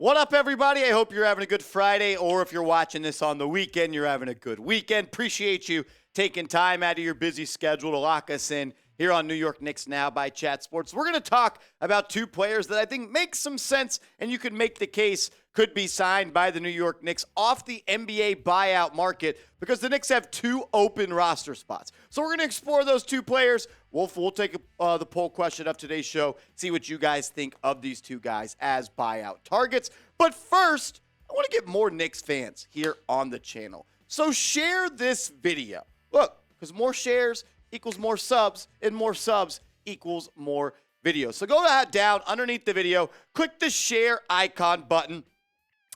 What up, everybody? I hope you're having a good Friday, or if you're watching this on the weekend, you're having a good weekend. Appreciate you taking time out of your busy schedule to lock us in here on New York Knicks Now by Chat Sports. We're going to talk about two players that I think make some sense, and you could make the case could be signed by the New York Knicks off the NBA buyout market because the Knicks have two open roster spots. So we're going to explore those two players. We'll take the poll question of today's show, see what you guys think of these two guys as buyout targets. But first, I want to get more Knicks fans here on the channel. So share this video. Look, because more shares equals more subs, and more subs equals more videos. So go down underneath the video, click the share icon button.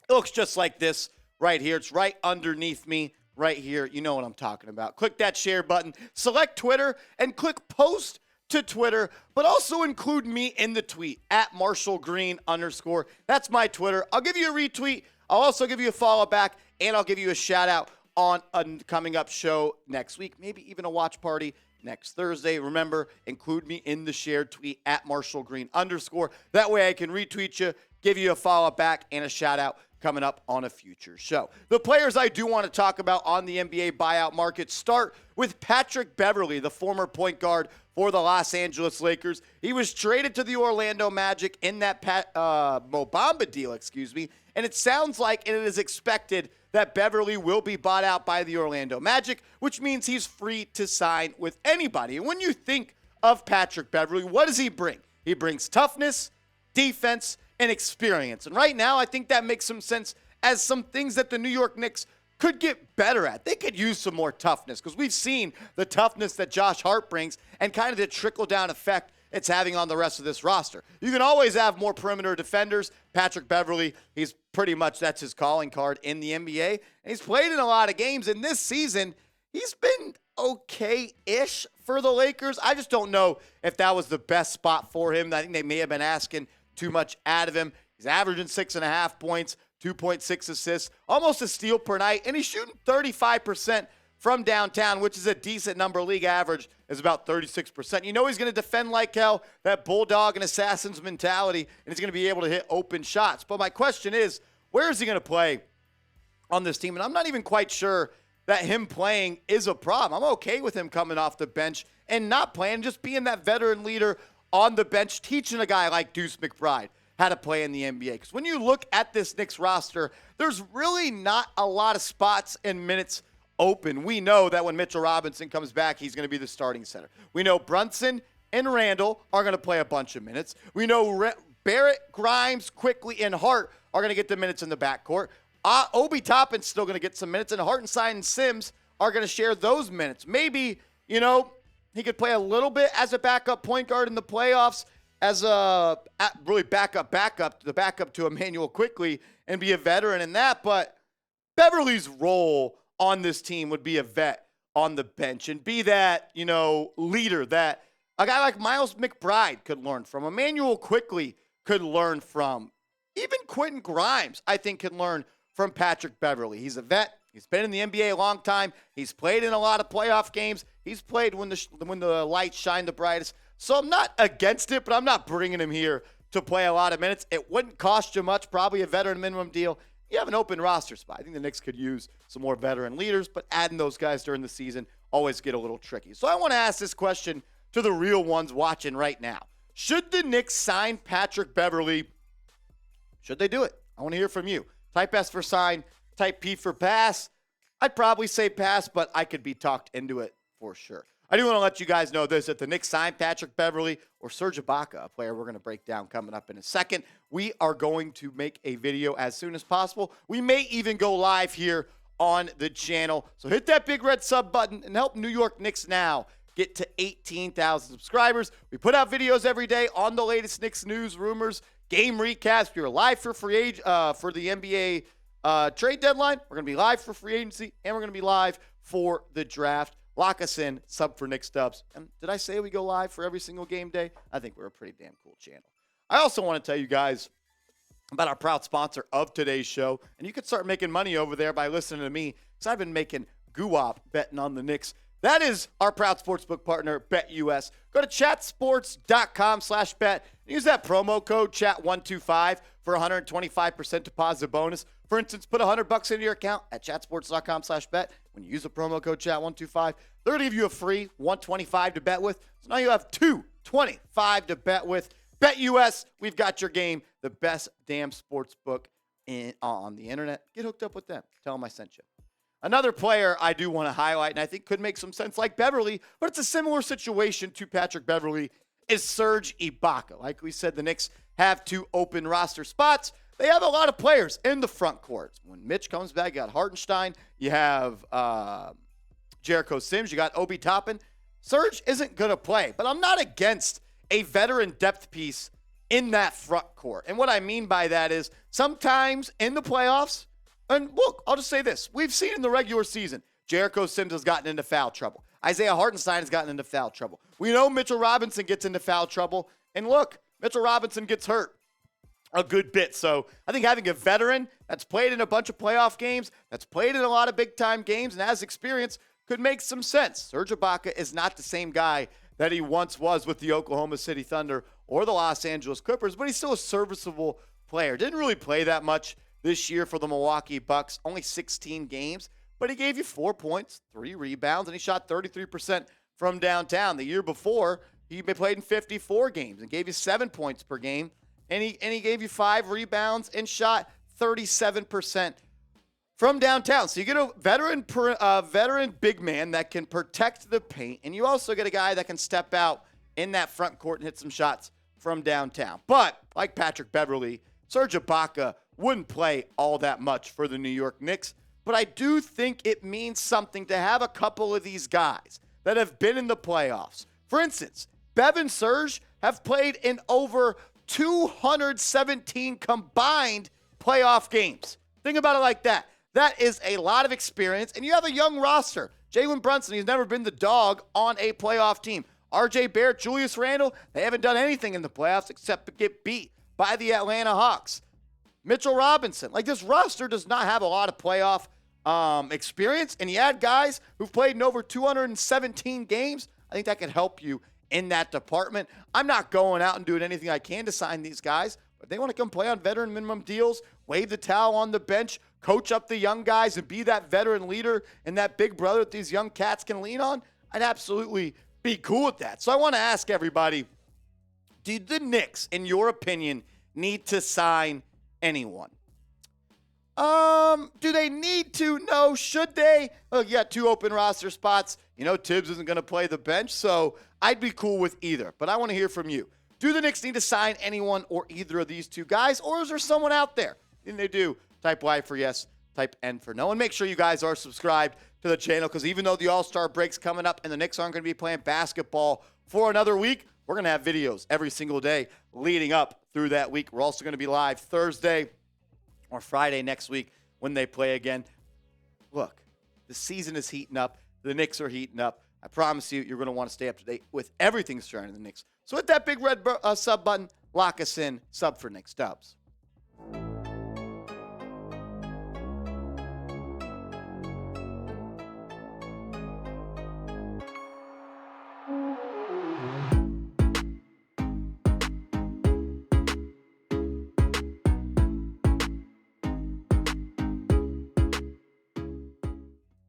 It looks just like this right here. It's right underneath me right here. You know what I'm talking about. Click that share button, select Twitter, and click post to Twitter, but also include me in the tweet at @MarshallGreen_. That's my Twitter. I'll give you a retweet. I'll also give you a follow back, and I'll give you a shout out on a coming up show next week, maybe even a watch party next Thursday. Remember, include me in the shared tweet at @MarshallGreen_. That way I can retweet you, give you a follow back, and a shout out coming up on a future show. The players I do want to talk about on the NBA buyout market start with Patrick Beverley, the former point guard for the Los Angeles Lakers. He was traded to the Orlando Magic in that Mo Bamba deal, and it sounds like it is expected that Beverley will be bought out by the Orlando Magic, which means he's free to sign with anybody. And when you think of Patrick Beverley, what does he bring? He brings toughness, defense, and experience. And right now, I think that makes some sense as some things that the New York Knicks could get better at. They could use some more toughness because we've seen the toughness that Josh Hart brings and kind of the trickle-down effect it's having on the rest of this roster. You can always have more perimeter defenders. Patrick Beverley, he's pretty much, that's his calling card in the NBA. And he's played in a lot of games. And this season, he's been okay-ish for the Lakers. I just don't know if that was the best spot for him. I think they may have been asking too much out of him. He's averaging 6.5 points, 2.6 assists, almost a steal per night, and he's shooting 35% from downtown, which is a decent number. League average is about 36%. You know he's going to defend like hell, that bulldog and assassin's mentality, and he's going to be able to hit open shots. But my question is, where is he going to play on this team? And I'm not even quite sure that him playing is a problem. I'm okay with him coming off the bench and not playing, just being that veteran leader on the bench, teaching a guy like Deuce McBride how to play in the NBA. Because when you look at this Knicks roster, there's really not a lot of spots and minutes open. We know that when Mitchell Robinson comes back, he's going to be the starting center. We know Brunson and Randall are going to play a bunch of minutes. We know Barrett, Grimes, Quickly, and Hart are going to get the minutes in the backcourt. Obi Toppin's still going to get some minutes, and Hartenstein and Sims are going to share those minutes. Maybe, he could play a little bit as a backup point guard in the playoffs, as a really backup to Emmanuel Quickly, and be a veteran in that. But Beverley's role on this team would be a vet on the bench and be that, leader that a guy like Miles McBride could learn from. Emmanuel Quickly could learn from. Even Quentin Grimes, I think, can learn from Patrick Beverley. He's a vet. He's been in the NBA a long time. He's played in a lot of playoff games. He's played when the lights shine the brightest. So I'm not against it, but I'm not bringing him here to play a lot of minutes. It wouldn't cost you much, probably a veteran minimum deal. You have an open roster spot. I think the Knicks could use some more veteran leaders, but adding those guys during the season always get a little tricky. So I want to ask this question to the real ones watching right now. Should the Knicks sign Patrick Beverley? Should they do it? I want to hear from you. Type S for sign, type P for pass. I'd probably say pass, but I could be talked into it for sure. I do want to let you guys know this, that the Knicks signed Patrick Beverley or Serge Ibaka, a player we're going to break down coming up in a second. We are going to make a video as soon as possible. We may even go live here on the channel. So hit that big red sub button and help New York Knicks Now get to 18,000 subscribers. We put out videos every day on the latest Knicks news, rumors, game recaps. We're live for for the NBA trade deadline. We're going to be live for free agency, and we're going to be live for the draft. Lock us in, sub for Nick Stubbs. And did I say we go live for every single game day? I think we're a pretty damn cool channel. I also want to tell you guys about our proud sponsor of today's show. And you can start making money over there by listening to me, because I've been making guap betting on the Knicks That is our proud sportsbook partner, BetUS. Go to chatsports.com/bet. Use that promo code chat125 for a 125% deposit bonus. For instance, put $100 into your account at chatsports.com/bet. When you use the promo code chat125, they're going to give you a free 125 to bet with. So now you have 225 to bet with. BetUS, we've got your game. The best damn sports book on the internet. Get hooked up with them. Tell them I sent you. Another player I do want to highlight, and I think could make some sense, like Beverley, but it's a similar situation to Patrick Beverley, is Serge Ibaka. Like we said, the Knicks have 2 open roster spots. They have a lot of players in the front court. When Mitch comes back, you got Hartenstein, you have Jericho Sims, you got Obi Toppin. Serge isn't going to play, but I'm not against a veteran depth piece in that front court. And what I mean by that is sometimes in the playoffs, and look, I'll just say this. We've seen in the regular season, Jericho Sims has gotten into foul trouble. Isaiah Hartenstein has gotten into foul trouble. We know Mitchell Robinson gets into foul trouble. And look, Mitchell Robinson gets hurt a good bit. So I think having a veteran that's played in a bunch of playoff games, that's played in a lot of big-time games and has experience could make some sense. Serge Ibaka is not the same guy that he once was with the Oklahoma City Thunder or the Los Angeles Clippers, but he's still a serviceable player. Didn't really play that much this year for the Milwaukee Bucks, only 16 games, but he gave you 4 points, 3 rebounds, and he shot 33% from downtown. The year before, he played in 54 games and gave you 7 points per game, and he gave you 5 rebounds and shot 37% from downtown. So you get a veteran big man that can protect the paint, and you also get a guy that can step out in that front court and hit some shots from downtown. But like Patrick Beverley, Serge Ibaka wouldn't play all that much for the New York Knicks, but I do think it means something to have a couple of these guys that have been in the playoffs. For instance, Bev and Serge have played in over 217 combined playoff games. Think about it like that. That is a lot of experience, and you have a young roster. Jalen Brunson, he's never been the dog on a playoff team. RJ Barrett, Julius Randle, they haven't done anything in the playoffs except get beat by the Atlanta Hawks. Mitchell Robinson. Like, this roster does not have a lot of playoff experience, and you add guys who've played in over 217 games. I think that could help you in that department. I'm not going out and doing anything I can to sign these guys, but if they want to come play on veteran minimum deals, wave the towel on the bench, coach up the young guys, and be that veteran leader and that big brother that these young cats can lean on, I'd absolutely be cool with that. So I want to ask everybody, do the Knicks, in your opinion, need to sign anyone? Do they need to? No. Should they? Look, you got 2 open roster spots. You know Tibbs isn't going to play the bench, so I'd be cool with either. But I want to hear from you. Do the Knicks need to sign anyone or either of these 2 guys, or is there someone out there? If they do, type Y for yes, type N for no. And make sure you guys are subscribed to the channel, because even though the All-Star break's coming up and the Knicks aren't going to be playing basketball for another week, we're going to have videos every single day leading up through that week. We're also going to be live Thursday or Friday next week when they play again. Look, the season is heating up. The Knicks are heating up. I promise you, you're going to want to stay up to date with everything surrounding the Knicks. So hit that big red sub button, lock us in, sub for Knicks Dubs.